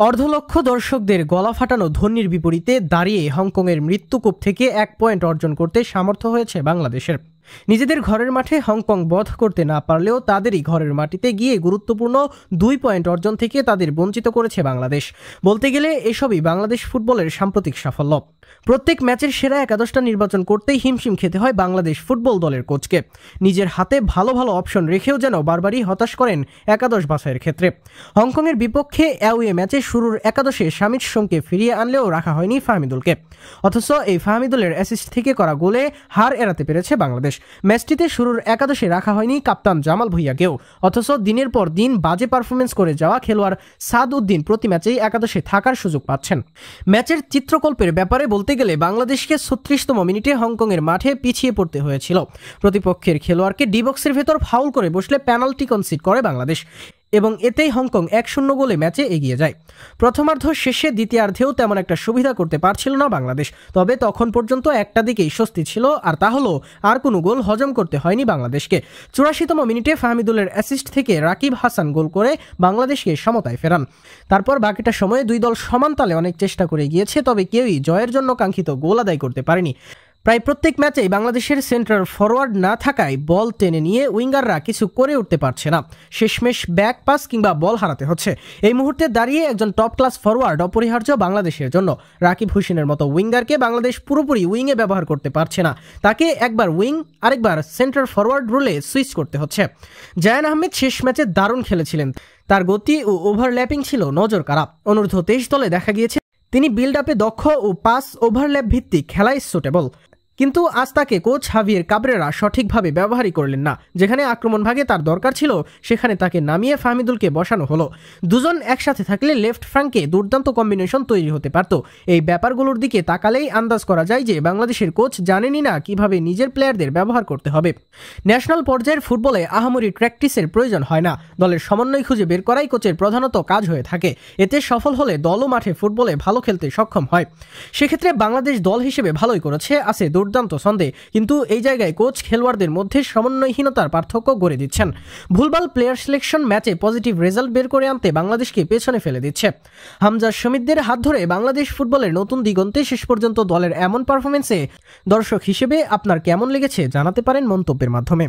অর্ধলক্ষ দর্শকদের গলা ফাটানো ধ্বনির বিপরীতে দাঁড়িয়ে হংকংয়ের মৃত্যুকূপ থেকে 1 পয়েন্ট অর্জন করতে সামর্থ্য হয়েছে বাংলাদেশের। নিজেদের ঘরের মাঠে হংকং বধ করতে না পারলেও তাদেরই ঘরের মাটিতে গিয়ে গুরুত্বপূর্ণ 2 পয়েন্ট অর্জন থেকে তাদের বঞ্চিত করেছে বাংলাদেশ। বলতে গেলে এসবই বাংলাদেশ ফুটবলের সাম্প্রতিক সাফল্য। প্রত্যেক ম্যাচের সেরা একাদশটা নির্বাচন করতেই হিমশিম খেতে হয় বাংলাদেশ ফুটবল দলের কোচকে। নিজের হাতে ভালো ভালো অপশন রেখেও যেন বারবারই হতাশ করেন একাদশ বাছাইয়ের ক্ষেত্রে। হংকংয়ের বিপক্ষে অ্যাওয়ে ম্যাচে শুরুর একাদশে শামিত সোংকে ফিরিয়ে আনলেও রাখা হয়নি ফাহমিদুলকে। অথচ এই ফাহমিদুলের অ্যাসিস্ট থেকে করা গোলে হার এড়াতে পেরেছে বাংলাদেশ। ম্যাচটিতে শুরুর একাদশে রাখা হয়নি কাপ্তান জামাল ভুঁইয়াকেও। অথচ দিনের পর দিন বাজে পারফরমেন্স করে যাওয়া খেলোয়াড় সাদ উদ্দিন প্রতি ম্যাচেই একাদশে থাকার সুযোগ পাচ্ছেন। ম্যাচের চিত্রকল্পের ব্যাপারে বলতে গেলে বাংলাদেশকে 36তম মিনিটে হংকংয়ের মাঠে পিছিয়ে পড়তে হয়েছিল। প্রতিপক্ষের খেলোয়াড়কে ডি বক্সের ভেতর ফাউল করে বসলে পেনাল্টি কনসিড করে বাংলাদেশ এবং এতেই হংকং 1-0 গোলে ম্যাচে এগিয়ে যায়। প্রথমার্ধ শেষে দ্বিতীয়ার্ধেও তেমন একটা সুবিধা করতে পারছিল না বাংলাদেশ। তবে তখন পর্যন্ত একটা দিকেই স্বস্তি ছিল, আর তা হলো আর কোনো গোল হজম করতে হয়নি বাংলাদেশকে। 84তম মিনিটে ফাহমিদুলের অ্যাসিস্ট থেকে রাকিব হাসান গোল করে বাংলাদেশকে সমতায় ফেরান। তারপর বাকিটা সময়ে দুই দল সমান তালে অনেক চেষ্টা করে গিয়েছে, তবে কেউই জয়ের জন্য কাঙ্ক্ষিত গোল আদায় করতে পারেনি। প্রায় প্রত্যেক ম্যাচেই বাংলাদেশের সেন্ট্রাল ফরওয়ার্ড না থাকায় বল টেনে নিয়ে উইঙ্গাররা কিছু করে উঠতে পারছে না। শেষমেশ ব্যাক পাস কিংবা বল হারাতে হচ্ছে। এই মুহূর্তে দাঁড়িয়ে একজন টপ ক্লাস ফরওয়ার্ড অপরিহার্য বাংলাদেশের জন্য। রাকিব হোসেনের মতো উইঙ্গারকে বাংলাদেশ পুরোপুরি উইংয়ে ব্যবহার করতে পারছে না। তাকে একবার উইং আরেকবার সেন্ট্রাল ফরওয়ার্ড রোলে সুইচ করতে হচ্ছে। জায়ান আহমেদ শেষ ম্যাচে দারুণ খেলেছিলেন। তার গতি ও ওভারল্যাপিং ছিল নজর কাড়া। অনূর্ধ্ব 23 দলে দেখা গিয়েছে তিনি বিল্ড আপে দক্ষ ও পাস ওভারল্যাপ ভিত্তিক খেলায় সুটেবল। কিন্তু আজ তাকে কোচ হাভিয়ের কাবরেরা সঠিকভাবে ব্যবহারই করলেন না। যেখানে আক্রমণ ভাগে তার দরকার ছিল সেখানে তাকে নামিয়ে ফাহমিদুলকে বসানো হলো। দুজন একসাথে থাকলে লেফট ফ্ল্যাঙ্কে দুর্দান্ত কম্বিনেশন তৈরি হতে পারত। এই ব্যাপারগুলোর দিকে তাকালেই আন্দাজ করা যায় যে বাংলাদেশের কোচ জানেনই না কিভাবে নিজের প্লেয়ারদের ব্যবহার করতে হবে। ন্যাশনাল পর্যায়ের ফুটবলে আহামরি প্র্যাকটিসের প্রয়োজন হয় না। দলের সমন্বয় খুঁজে বের করাই কোচের প্রধানত কাজ হয়ে থাকে। এতে সফল হলে দলও মাঠে ফুটবলে ভালো খেলতে সক্ষম হয়। সেক্ষেত্রে বাংলাদেশ দল হিসেবে ভালোই করেছে, আছে দুর্দান্ত ছন্দে। কিন্তু এই জায়গায় কোচ খেলোয়াড়দের মধ্যে সমন্বয়হীনতার পার্থক্য গড়ে দিচ্ছেন। ভুলভাল প্লেয়ার সিলেকশন ম্যাচে পজিটিভ রেজাল্ট বের করে আনতে বাংলাদেশকে পেছনে ফেলে দিচ্ছে। হামজা শমিদদের হাত ধরে বাংলাদেশ ফুটবলের নতুন দিগন্তে শেষ পর্যন্ত দলের এমন পারফরমেন্সে দর্শক হিসেবে আপনার কেমন লেগেছে জানাতে পারেন মন্তব্যের মাধ্যমে।